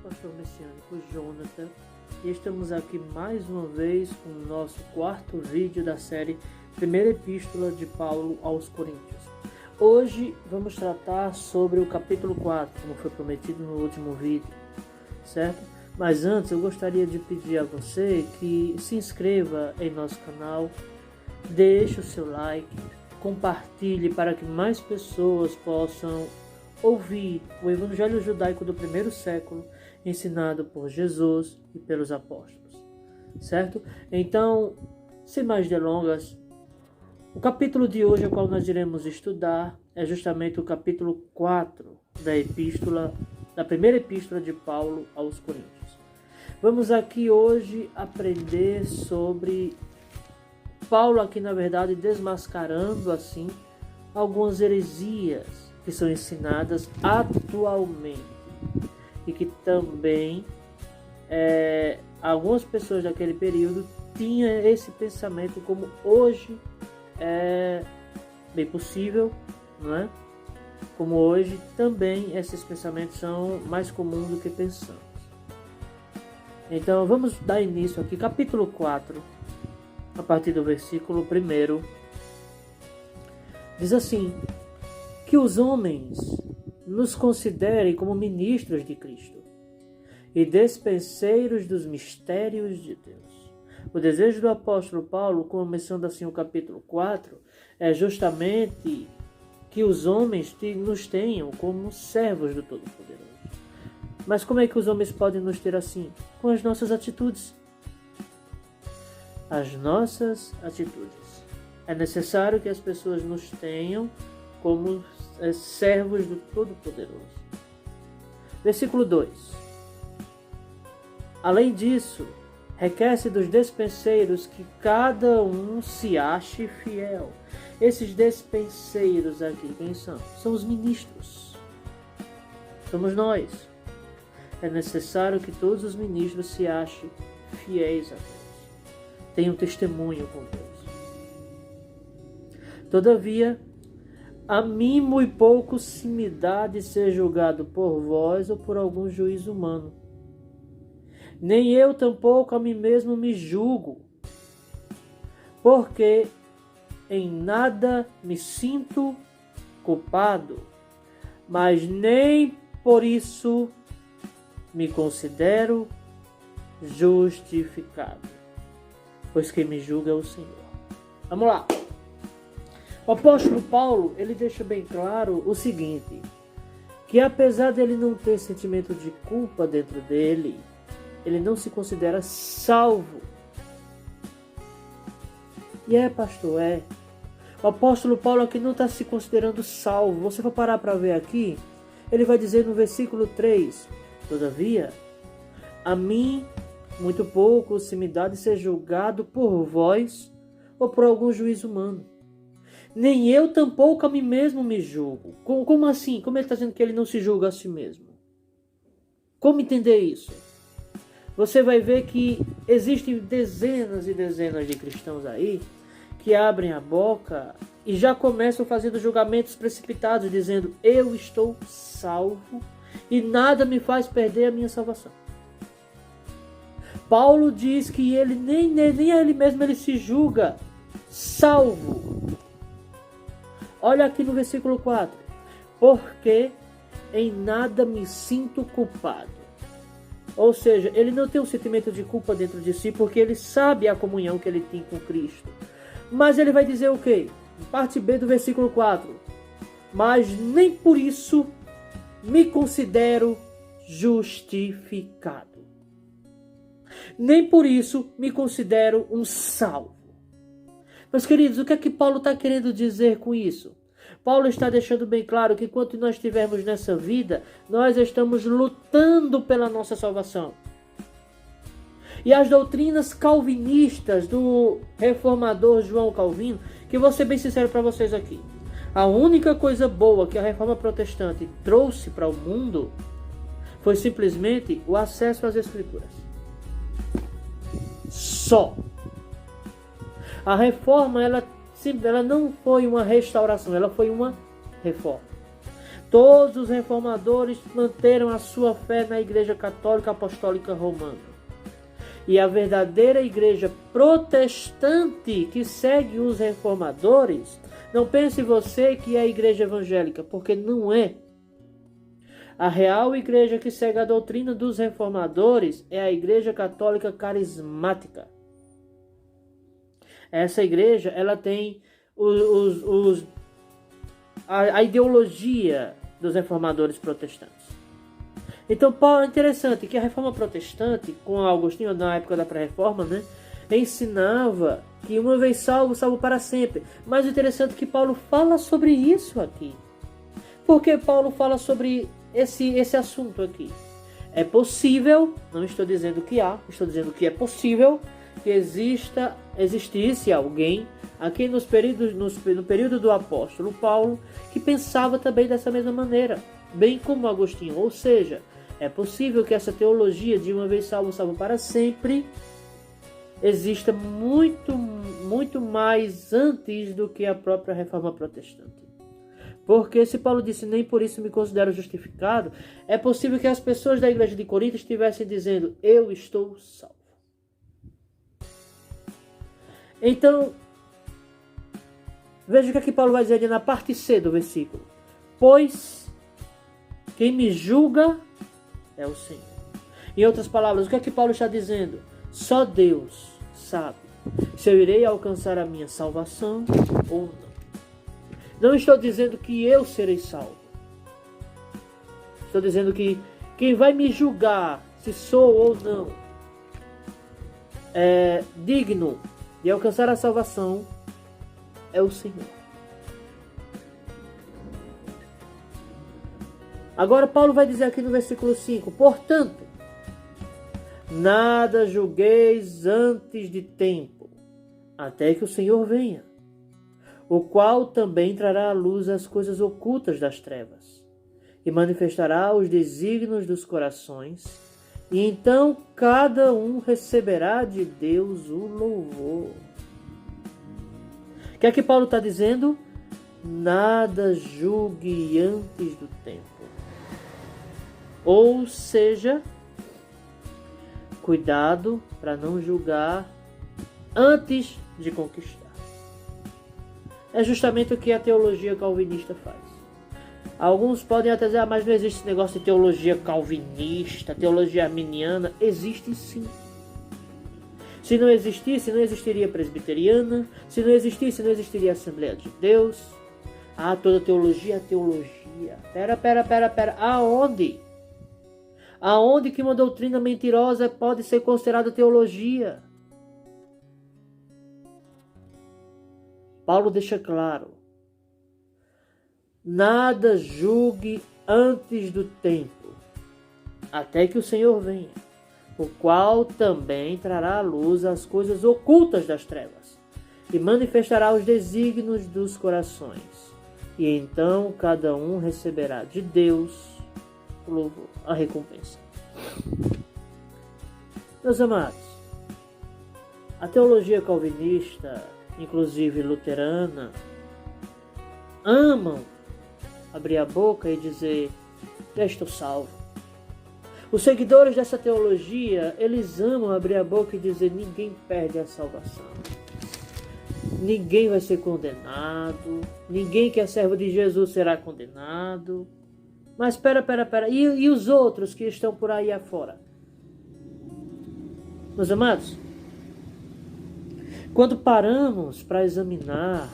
pastor messiânico Jonathan e estamos aqui mais uma vez com o nosso quarto vídeo da série Primeira Epístola de Paulo aos Coríntios. Hoje vamos tratar sobre o capítulo 4, como foi prometido no último vídeo, certo? Mas antes eu gostaria de pedir a você que se inscreva em nosso canal, deixe o seu like, compartilhe para que mais pessoas possam ouvir o Evangelho judaico do primeiro século, ensinado por Jesus e pelos apóstolos, certo? Então, sem mais delongas, o capítulo de hoje, o qual nós iremos estudar, é justamente o capítulo 4 da primeira epístola de Paulo aos Coríntios. Vamos aqui hoje aprender sobre Paulo aqui, na verdade, desmascarando assim algumas heresias que são ensinadas atualmente e que também algumas pessoas daquele período tinham esse pensamento como hoje é bem possível, não é? Como hoje também esses pensamentos são mais comuns do que pensamos. Então vamos dar início aqui, capítulo 4, a partir do versículo 1, diz assim: que os homens nos considerem como ministros de Cristo e despenseiros dos mistérios de Deus. O desejo do apóstolo Paulo, começando assim o capítulo 4, é justamente que os homens nos tenham como servos do Todo-Poderoso. Mas como é que os homens podem nos ter assim? Com as nossas atitudes. As nossas atitudes. É necessário que as pessoas nos tenham como servos do Todo-Poderoso. Versículo 2. Além disso, requer-se dos despenseiros que cada um se ache fiel. Esses despenseiros aqui, quem são? São os ministros. Somos nós. É necessário que todos os ministros se achem fiéis a Deus. Tenham testemunho com Deus. Todavia, a mim muito pouco se me dá de ser julgado por vós ou por algum juiz humano. Nem eu tampouco a mim mesmo me julgo, porque em nada me sinto culpado, mas nem por isso me considero justificado, pois quem me julga é o Senhor. Vamos lá. O apóstolo Paulo, ele deixa bem claro o seguinte, que apesar dele não ter sentimento de culpa dentro dele, ele não se considera salvo. E pastor, o apóstolo Paulo aqui não está se considerando salvo. Você vai parar para ver aqui, ele vai dizer no versículo 3, todavia, a mim muito pouco se me dá de ser julgado por vós ou por algum juiz humano. Nem eu tampouco a mim mesmo me julgo. Como assim? Como ele está dizendo que ele não se julga a si mesmo? Como entender isso? Você vai ver que existem dezenas e dezenas de cristãos aí que abrem a boca e já começam fazendo julgamentos precipitados, dizendo: eu estou salvo e nada me faz perder a minha salvação. Paulo diz que ele nem a ele mesmo ele se julga salvo. Olha aqui no versículo 4. Porque em nada me sinto culpado. Ou seja, ele não tem um sentimento de culpa dentro de si, porque ele sabe a comunhão que ele tem com Cristo. Mas ele vai dizer o quê? Parte B do versículo 4. Mas nem por isso me considero justificado. Nem por isso me considero um salvo. Meus queridos, o que é que Paulo está querendo dizer com isso? Paulo está deixando bem claro que enquanto nós estivermos nessa vida, nós estamos lutando pela nossa salvação. E as doutrinas calvinistas do reformador João Calvino, que vou ser bem sincero para vocês aqui, a única coisa boa que a reforma protestante trouxe para o mundo foi simplesmente o acesso às Escrituras. Só. A reforma, ela não foi uma restauração, ela foi uma reforma. Todos os reformadores manteram a sua fé na Igreja Católica Apostólica Romana. E a verdadeira igreja protestante que segue os reformadores, não pense você que é a igreja evangélica, porque não é. A real igreja que segue a doutrina dos reformadores é a Igreja Católica Carismática. Essa igreja, ela tem a ideologia dos reformadores protestantes. Então, é interessante que a reforma protestante, com Agostinho na época da pré-reforma, né, ensinava que uma vez salvo, salvo para sempre. Mas o interessante é que Paulo fala sobre isso aqui. Por que Paulo fala sobre esse assunto aqui? É possível, não estou dizendo que há, estou dizendo que é possível que existisse alguém aqui no período do apóstolo Paulo que pensava também dessa mesma maneira, bem como Agostinho. Ou seja, é possível que essa teologia de uma vez salvo, salvo para sempre exista muito mais antes do que a própria reforma protestante. Porque se Paulo disse, nem por isso me considero justificado, é possível que as pessoas da igreja de Corinto estivessem dizendo, eu estou salvo. Então, veja o que aqui Paulo vai dizer na parte C do versículo. Pois quem me julga é o Senhor. Em outras palavras, o que é que Paulo está dizendo? Só Deus sabe se eu irei alcançar a minha salvação ou não. Não estou dizendo que eu serei salvo. Estou dizendo que quem vai me julgar se sou ou não digno de alcançar a salvação é o Senhor. Agora Paulo vai dizer aqui no versículo 5, portanto, nada julgueis antes de tempo, até que o Senhor venha, o qual também trará à luz as coisas ocultas das trevas, e manifestará os desígnios dos corações, e então cada um receberá de Deus o louvor. O que é que Paulo está dizendo? Nada julgue antes do tempo. Ou seja, cuidado para não julgar antes de conquistar. É justamente o que a teologia calvinista faz. Alguns podem até dizer, mas não existe esse negócio de teologia calvinista, teologia arminiana. Existe sim. Se não existisse, não existiria presbiteriana. Se não existisse, não existiria Assembleia de Deus. Ah, toda teologia é teologia. Pera. Aonde? Aonde que uma doutrina mentirosa pode ser considerada teologia? Paulo deixa claro. Nada julgue antes do tempo, até que o Senhor venha, o qual também trará à luz as coisas ocultas das trevas, e manifestará os desígnios dos corações. E então cada um receberá de Deus o louvor, a recompensa. Meus amados, a teologia calvinista, inclusive luterana, amam abrir a boca e dizer, já estou salvo. Os seguidores dessa teologia, eles amam abrir a boca e dizer, ninguém perde a salvação. Ninguém vai ser condenado. Ninguém que é servo de Jesus será condenado. Mas pera. E os outros que estão por aí afora? Meus amados, quando paramos para examinar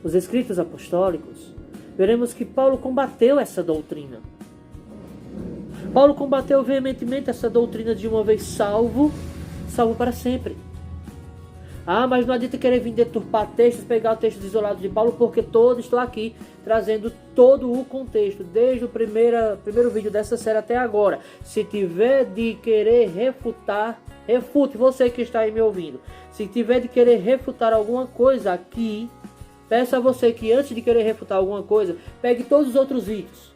os escritos apostólicos, veremos que Paulo combateu essa doutrina. Paulo combateu veementemente essa doutrina de uma vez salvo, salvo para sempre. Ah, mas não adianta querer vir deturpar textos, pegar textos isolados de Paulo, porque estou aqui trazendo todo o contexto, desde o primeiro vídeo dessa série até agora. Se tiver de querer refutar, refute, você que está aí me ouvindo. Se tiver de querer refutar alguma coisa aqui, peço a você que antes de querer refutar alguma coisa, pegue todos os outros vídeos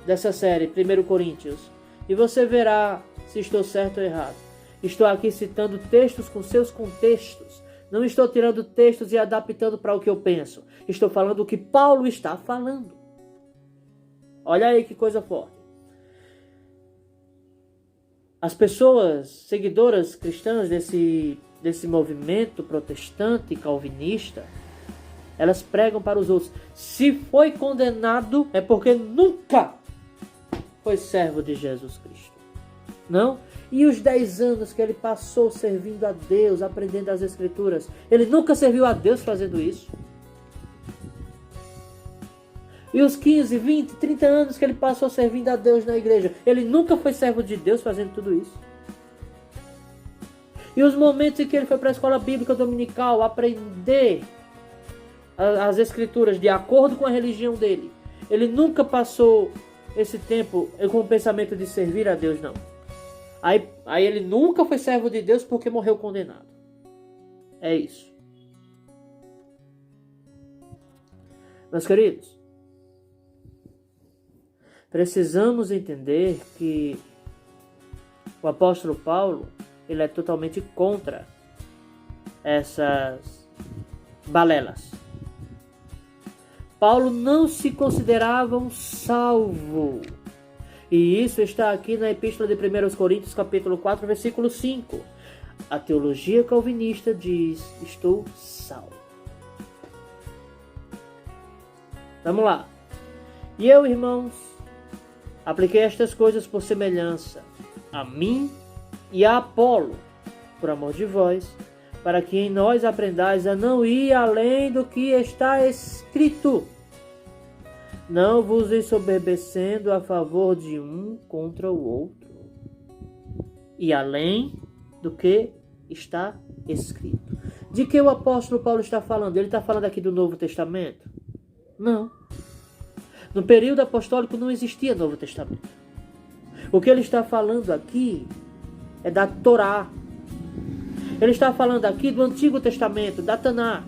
dessa série, 1 Coríntios, e você verá se estou certo ou errado. Estou aqui citando textos com seus contextos. Não estou tirando textos e adaptando para o que eu penso. Estou falando o que Paulo está falando. Olha aí que coisa forte. As pessoas seguidoras cristãs desse movimento protestante calvinista, elas pregam para os outros: se foi condenado é porque nunca foi servo de Jesus Cristo. Não? E os 10 anos que ele passou servindo a Deus, aprendendo as Escrituras, ele nunca serviu a Deus fazendo isso? E os 15, 20, 30 anos que ele passou servindo a Deus na igreja, ele nunca foi servo de Deus fazendo tudo isso? E os momentos em que ele foi para a escola bíblica dominical aprender as Escrituras de acordo com a religião dele, ele nunca passou esse tempo com o pensamento de servir a Deus, não. Aí ele nunca foi servo de Deus porque morreu condenado. É isso. Meus queridos, precisamos entender que o apóstolo Paulo, ele é totalmente contra essas balelas. Paulo não se considerava um salvo. E isso está aqui na Epístola de 1 Coríntios, capítulo 4, versículo 5. A teologia calvinista diz: estou salvo. Vamos lá. E eu, irmãos, apliquei estas coisas por semelhança a mim e a Apolo, por amor de vós, para que em nós aprendais a não ir além do que está escrito, não vos ensoberbecendo a favor de um contra o outro, e além do que está escrito. De que o apóstolo Paulo está falando? Ele está falando aqui do Novo Testamento? Não. No período apostólico não existia Novo Testamento. O que ele está falando aqui é da Torá. Ele está falando aqui do Antigo Testamento, da Taná.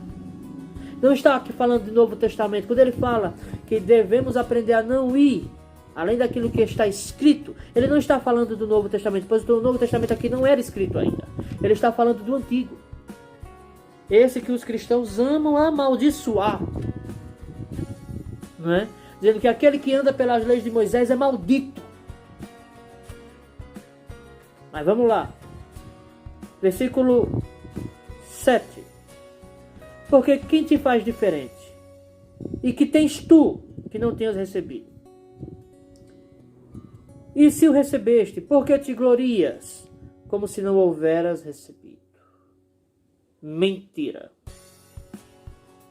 Não está aqui falando do Novo Testamento. Quando ele fala que devemos aprender a não ir além daquilo que está escrito, ele não está falando do Novo Testamento, pois o Novo Testamento aqui não era escrito ainda. Ele está falando do Antigo. Esse que os cristãos amam amaldiçoar. Não é? Dizendo que aquele que anda pelas leis de Moisés é maldito. Mas vamos lá. Versículo 7. Porque quem te faz diferente? E que tens tu, que não tenhas recebido? E se o recebeste, por que te glorias, como se não houveras recebido? Mentira.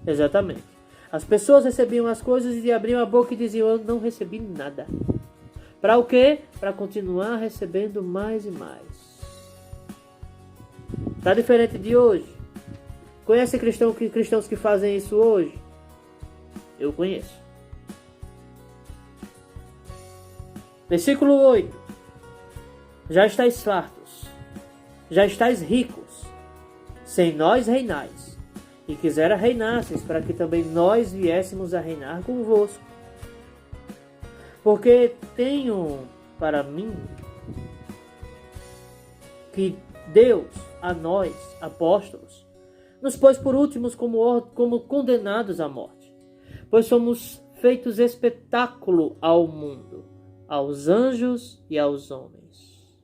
Exatamente. As pessoas recebiam as coisas e abriam a boca e diziam: eu não recebi nada. Para o quê? Para continuar recebendo mais e mais. Está diferente de hoje? Conhece cristãos que fazem isso hoje? Eu conheço. Versículo 8. Já estáis fartos, já estáis ricos, sem nós reinais, e quisera reinasses, para que também nós viéssemos a reinar convosco. Porque tenho para mim que Deus, a nós, apóstolos, nos pôs por últimos como condenados à morte, pois somos feitos espetáculo ao mundo, aos anjos e aos homens.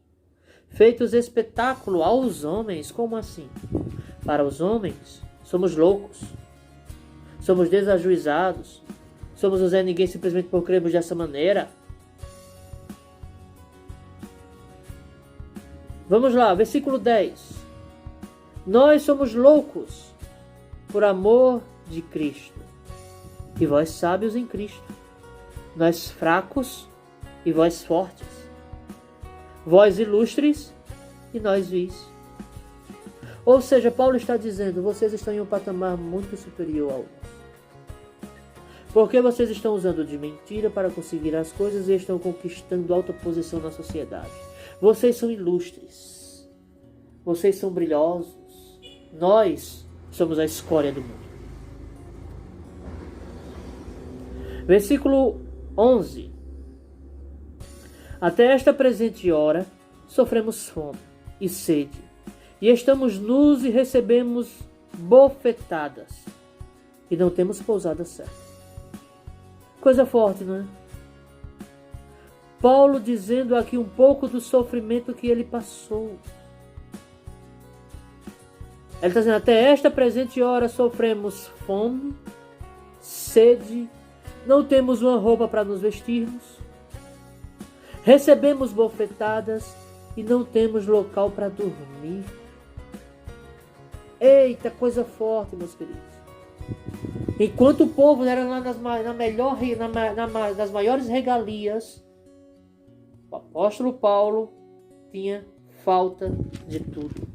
Feitos espetáculo aos homens, como assim? Para os homens, somos loucos, somos desajuizados, somos o Zé Ninguém simplesmente por crermos dessa maneira. Vamos lá, versículo 10. Nós somos loucos por amor de Cristo, e vós sábios em Cristo. Nós fracos e vós fortes. Vós ilustres e nós vis. Ou seja, Paulo está dizendo: vocês estão em um patamar muito superior ao nosso. Porque vocês estão usando de mentira para conseguir as coisas e estão conquistando alta posição na sociedade. Vocês são ilustres. Vocês são brilhosos. Nós somos a escória do mundo. Versículo 11. Até esta presente hora sofremos fome e sede, e estamos nus e recebemos bofetadas, e não temos pousada certa. Coisa forte, não é? Paulo dizendo aqui um pouco do sofrimento que ele passou. Ele está dizendo: até esta presente hora sofremos fome, sede, não temos uma roupa para nos vestirmos, recebemos bofetadas e não temos local para dormir. Eita, coisa forte, meus queridos. Enquanto o povo era lá nas maiores regalias, o apóstolo Paulo tinha falta de tudo.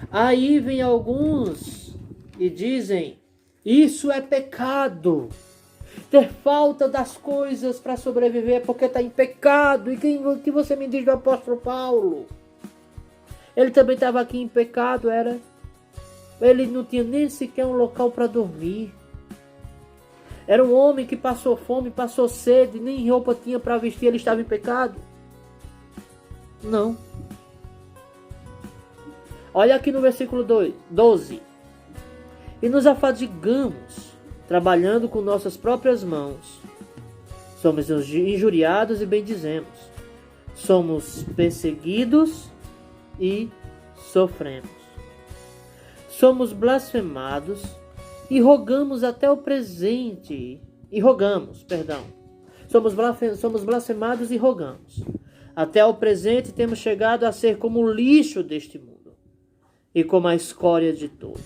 Aí vem alguns e dizem: isso é pecado. Ter falta das coisas para sobreviver porque está em pecado. E o que você me diz do apóstolo Paulo? Ele também estava aqui em pecado, era? Ele não tinha nem sequer um local para dormir. Era um homem que passou fome, passou sede, nem roupa tinha para vestir, ele estava em pecado? Não. Olha aqui no versículo 12. E nos afadigamos, trabalhando com nossas próprias mãos. Somos injuriados e bendizemos. Somos perseguidos e sofremos. Somos blasfemados e rogamos até o presente. Somos blasfemados e rogamos. Até o presente temos chegado a ser como o lixo deste mundo e como a escória de todos.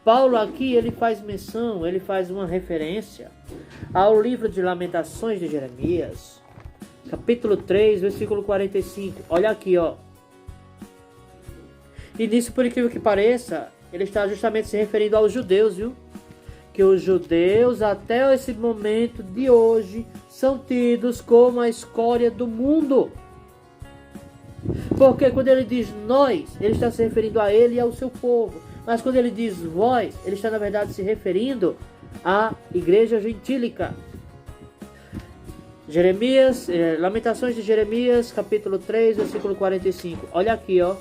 Paulo aqui, ele faz menção, ele faz uma referência ao livro de Lamentações de Jeremias, capítulo 3, versículo 45. Olha aqui, ó. E nisso, por incrível que pareça, ele está justamente se referindo aos judeus, viu? Que os judeus, até esse momento de hoje, são tidos como a escória do mundo. Porque quando ele diz nós, ele está se referindo a ele e ao seu povo. Mas quando ele diz vós, ele está na verdade se referindo à igreja gentílica. Lamentações de Jeremias, capítulo 3, versículo 45. Olha aqui, ó.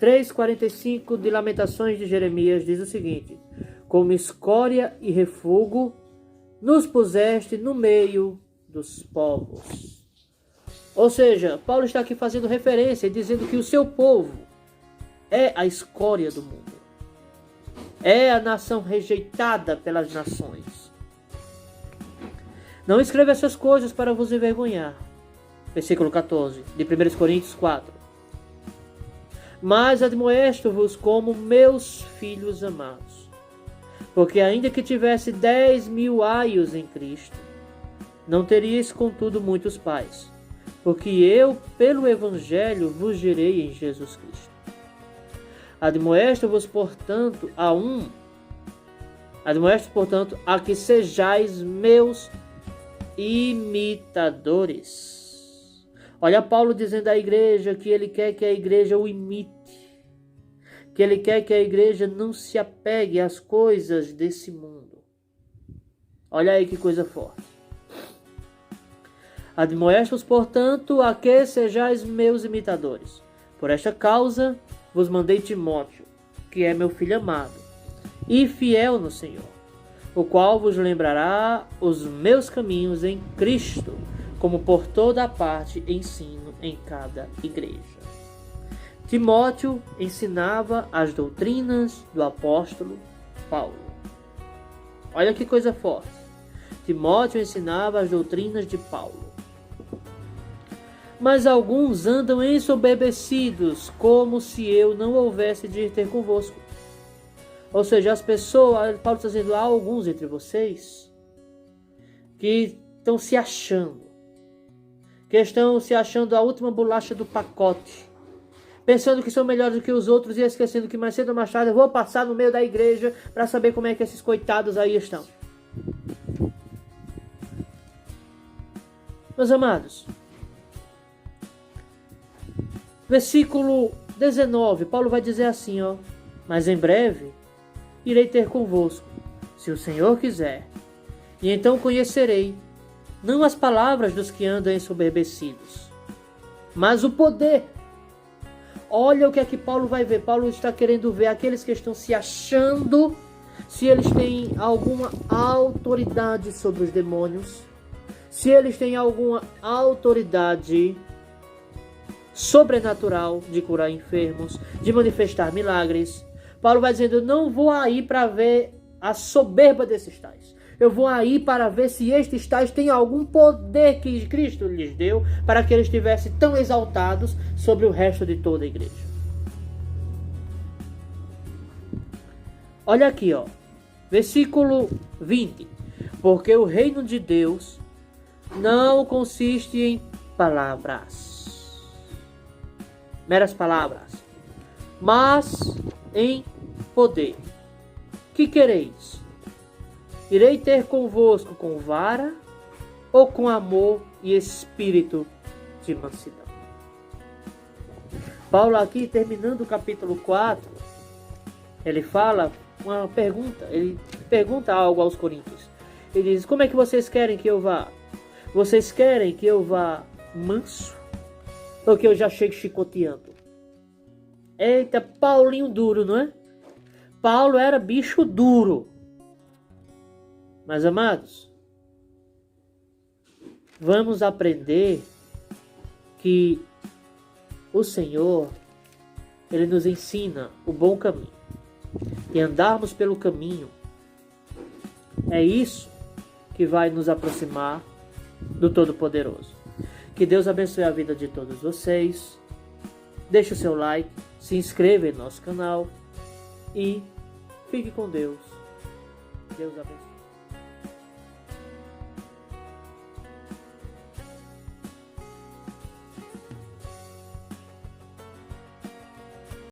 3:45 de Lamentações de Jeremias diz o seguinte: como escória e refúgio nos puseste no meio dos povos. Ou seja, Paulo está aqui fazendo referência e dizendo que o seu povo é a escória do mundo. É a nação rejeitada pelas nações. Não escreva essas coisas para vos envergonhar. Versículo 14 de 1 Coríntios 4. Mas admoesto-vos como meus filhos amados. Porque ainda que tivesse 10.000 aios em Cristo, não teríeis contudo muitos pais. Porque eu, pelo Evangelho, vos gerei em Jesus Cristo. Admoesto-vos, portanto, a que sejais meus imitadores. Olha Paulo dizendo à igreja que ele quer que a igreja o imite. Que ele quer que a igreja não se apegue às coisas desse mundo. Olha aí que coisa forte. Admoesto-vos, portanto, a que sejais meus imitadores. Por esta causa vos mandei Timóteo, que é meu filho amado, e fiel no Senhor, o qual vos lembrará os meus caminhos em Cristo, como por toda a parte ensino em cada igreja. Timóteo ensinava as doutrinas do apóstolo Paulo. Olha que coisa forte. Timóteo ensinava as doutrinas de Paulo. Mas alguns andam ensoberbecidos, como se eu não houvesse de ter convosco. Ou seja, as pessoas, Paulo está dizendo, há alguns entre vocês que estão se achando. Que estão se achando a última bolacha do pacote. Pensando que são melhores do que os outros e esquecendo que mais cedo ou mais tarde eu vou passar no meio da igreja para saber como é que esses coitados aí estão. Meus amados, versículo 19, Paulo vai dizer assim, ó: mas em breve irei ter convosco, se o Senhor quiser, e então conhecerei, não as palavras dos que andam ensoberbecidos, mas o poder. Olha o que é que Paulo vai ver. Paulo está querendo ver aqueles que estão se achando se eles têm alguma autoridade sobre os demônios, se eles têm alguma autoridade sobrenatural de curar enfermos, de manifestar milagres. Paulo vai dizendo: eu não vou aí para ver a soberba desses tais. Eu vou aí para ver se estes tais têm algum poder que Cristo lhes deu para que eles estivessem tão exaltados sobre o resto de toda a igreja. Olha aqui, ó, versículo 20. Porque o reino de Deus não consiste em palavras, meras palavras, mas em poder. Que quereis? Irei ter convosco com vara ou com amor e espírito de mansidão? Paulo aqui, terminando o capítulo 4, ele fala uma pergunta, ele pergunta algo aos coríntios. Ele diz: como é que vocês querem que eu vá? Vocês querem que eu vá manso ou que eu já chegue chicoteando? Eita, Paulinho duro, não é? Paulo era bicho duro. Mas, amados, vamos aprender que o Senhor, Ele nos ensina o bom caminho. E andarmos pelo caminho, é isso que vai nos aproximar do Todo-Poderoso. Que Deus abençoe a vida de todos vocês. Deixe o seu like, se inscreva em nosso canal e fique com Deus. Deus abençoe.